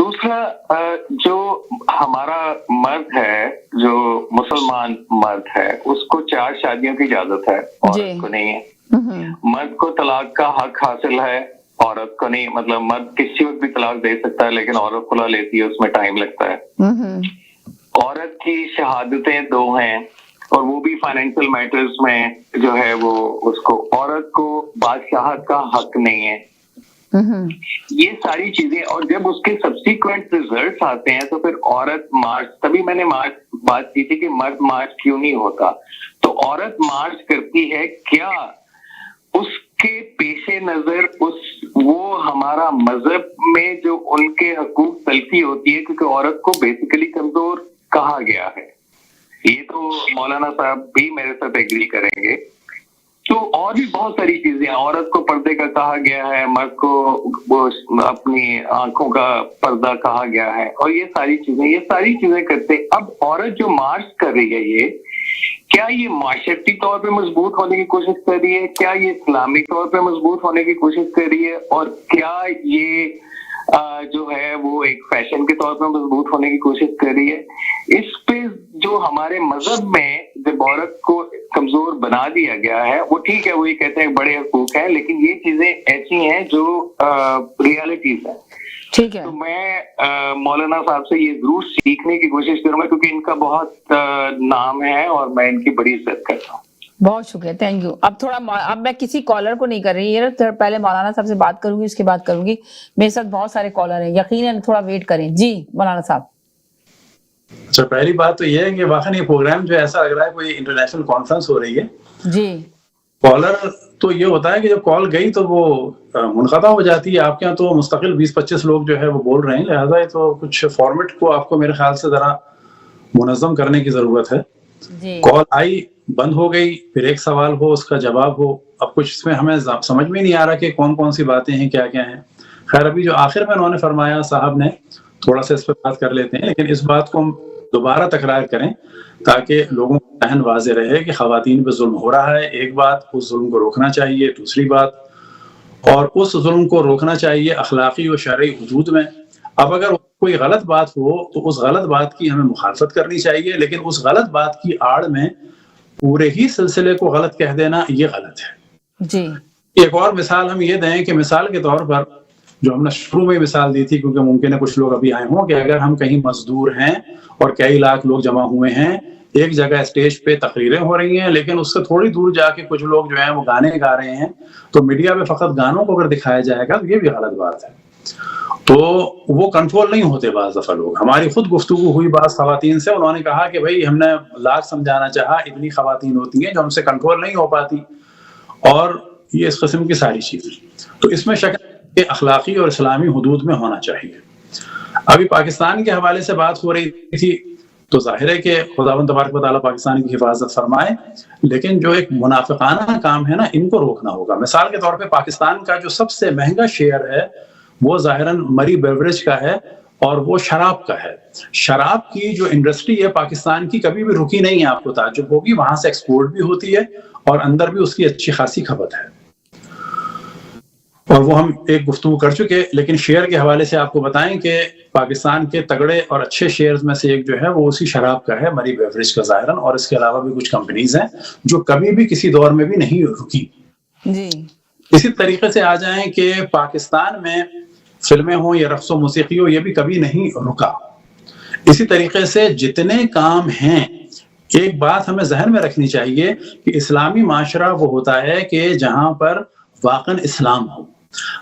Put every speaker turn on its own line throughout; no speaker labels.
दूसरा जो हमारा मर्द है, जो मुसलमान मर्द है, उसको 4 शादियों की इजाजत है, औरत को नहीं है। मर्द को तलाक का हक हासिल है, औरत को नहीं। मतलब मर्द किसी वक्त भी तलाक दे सकता है, लेकिन औरत खुला लेती है, उसमें टाइम लगता है। औरत की शहादतें 2 हैं, और वो भी फाइनेंशियल मैटर्स में जो है वो उसको, औरत को बादशाहत का हक नहीं है। ये सारी चीजें, और जब उसके सब्सिक्वेंट रिजल्ट्स आते हैं तो फिर औरत मार्च, तभी मैंने बात की थी कि मर्द मार्च क्यों नहीं होता। तो औरत मार्च करती है, क्या उसके पेशे नजर वो हमारा मजहब में जो उनके हकूक तलफी होती है, क्योंकि औरत को बेसिकली कमजोर कहा गया है। ये तो मौलाना साहब भी मेरे साथ एग्री करेंगे। तो और भी बहुत सारी चीजें, औरत को पर्दे का कहा गया है, मर्द को वो अपनी आंखों का पर्दा कहा गया है, और ये सारी चीजें करते। अब औरत जो मार्च कर रही है, ये क्या ये माशरती तौर पे मजबूत होने की कोशिश कर रही है, क्या ये इस्लामी तौर पे मजबूत होने की कोशिश कर रही है, और क्या ये जो है वो एक फैशन के तौर पर मजबूत होने की कोशिश कर रही है। इस पे जो हमारे मजहब में जब औरत को कमजोर बना दिया गया है, वो ठीक है, वो ये कहते हैं बड़े हकूक हैं, लेकिन ये चीजें ऐसी हैं जो रियलिटीज हैं।
ठीक है,
तो मैं मौलाना साहब से ये जरूर सीखने की कोशिश करूंगा, क्योंकि इनका बहुत नाम है और मैं इनकी बड़ी इज्जत करता हूँ।
बहुत शुक्रिया, थैंक यू। अब मैं किसी कॉलर को नहीं कर रही है, तो पहले मौलाना साहब से बात करूंगी, उसके बाद करूंगी। मेरे साथ बहुत सारे कॉलर हैं, यकीनन थोड़ा वेट करें। जी मौलाना साहब।
अच्छा, पहली बात तो ये है कि वाकई ये प्रोग्राम जो ऐसा लग रहा है कोई इंटरनेशनल कॉन्फ्रेंस हो रही है।
जी,
कॉलर तो ये होता है कि जब कॉल गई तो वो मुनक़ता हो जाती है। आपके यहाँ तो मुस्तकिल 20-25 लोग जो है वो बोल रहे हैं, लिहाजा तो कुछ फॉर्मेट को आपको मेरे ख्याल से जरा मुनज़्ज़म करने की जरूरत है। कॉल आई, बंद हो गई, फिर एक सवाल हो, उसका जवाब हो। अब कुछ इसमें हमें समझ में नहीं आ रहा कि कौन कौन सी बातें हैं, क्या क्या हैं। खैर, अभी जो आखिर में उन्होंने फरमाया साहब ने, थोड़ा सा इस पर बात कर लेते हैं, लेकिन इस बात को हम दोबारा तकरार करें ताकि लोगों को ज़हन वाज़े रहे कि ख़वातीन पे जुल्म हो रहा है। एक बात, उस जुल्म को रोकना चाहिए। दूसरी बात, और उस जुल्म को रोकना चाहिए अखलाकी और शरई हुदूद में। अब अगर कोई गलत बात हो तो उस गलत बात की हमें मुखालफत करनी चाहिए, लेकिन उस गलत बात की आड़ में पूरे ही सिलसिले को गलत कह देना, ये गलत है।
जी,
एक और मिसाल हम ये दें कि मिसाल के तौर पर जो हमने शुरू में मिसाल दी थी, क्योंकि मुमकिन है कुछ लोग अभी आए हों, कि अगर हम कहीं मजदूर हैं और कई लाख लोग जमा हुए हैं, एक जगह स्टेज पे तकरीरें हो रही हैं, लेकिन उससे थोड़ी दूर जाके कुछ लोग जो हैं वो गाने गा रहे हैं, तो मीडिया में फकत गानों को अगर दिखाया जाएगा तो ये भी गलत बात है। तो वो कंट्रोल नहीं होते बाज़ दफ़ा लोग। हमारी खुद गुफ्तगू हुई बाज़ ख़वातीन से, उन्होंने कहा कि भाई हमने लाख समझाना चाहा, इतनी ख़वातीन होती हैं जो हमसे कंट्रोल नहीं हो पाती, और ये इस किस्म की सारी चीज़ें। तो इसमें शक के अखलाकी और इस्लामी हुदूद में होना चाहिए। अभी पाकिस्तान के हवाले से बात हो रही थी, तो जाहिर है कि खुदावंद तबारक व तआला पाकिस्तान की हिफाजत फरमाए, लेकिन जो एक मुनाफिकाना काम है ना, इनको रोकना होगा। मिसाल के तौर पे पाकिस्तान का जो सबसे महंगा शेयर है वो ज़ाहिरन मरी बेवरेज का है, और वो शराब का है। शराब की जो इंडस्ट्री है पाकिस्तान की, कभी भी रुकी नहीं है। आपको ताज्जुब होगी, वहां से एक्सपोर्ट भी होती है और अंदर भी उसकी अच्छी खासी खपत है, और वो हम एक गुफ्तगू कर चुके। लेकिन शेयर के हवाले से आपको बताएं कि पाकिस्तान के तगड़े और अच्छे शेयर्स में से एक जो है वो उसी शराब का है, मरी बेवरेज का ज़ाहिरन, और इसके अलावा भी कुछ कंपनीज हैं जो कभी भी किसी दौर में भी नहीं रुकी।
जी,
इसी तरीके से आ जाएं कि पाकिस्तान में फिल्में हो या रक़्स व मौसीकी हो, ये भी कभी नहीं रुका। इसी तरीके से जितने काम हैं, एक बात हमें जहन में रखनी चाहिए कि इस्लामी माशरा वो होता है कि जहां पर वाक़न इस्लाम हो।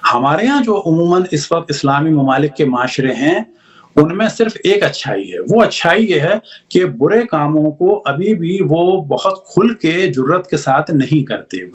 हमारे यहाँ जो उमूमन इस वक्त इस्लामी ममालिक के माशरे हैं, उनमें सिर्फ एक अच्छाई है। वो अच्छाई ये है कि बुरे कामों को अभी भी वो बहुत खुल के जुर्रत के साथ नहीं करते।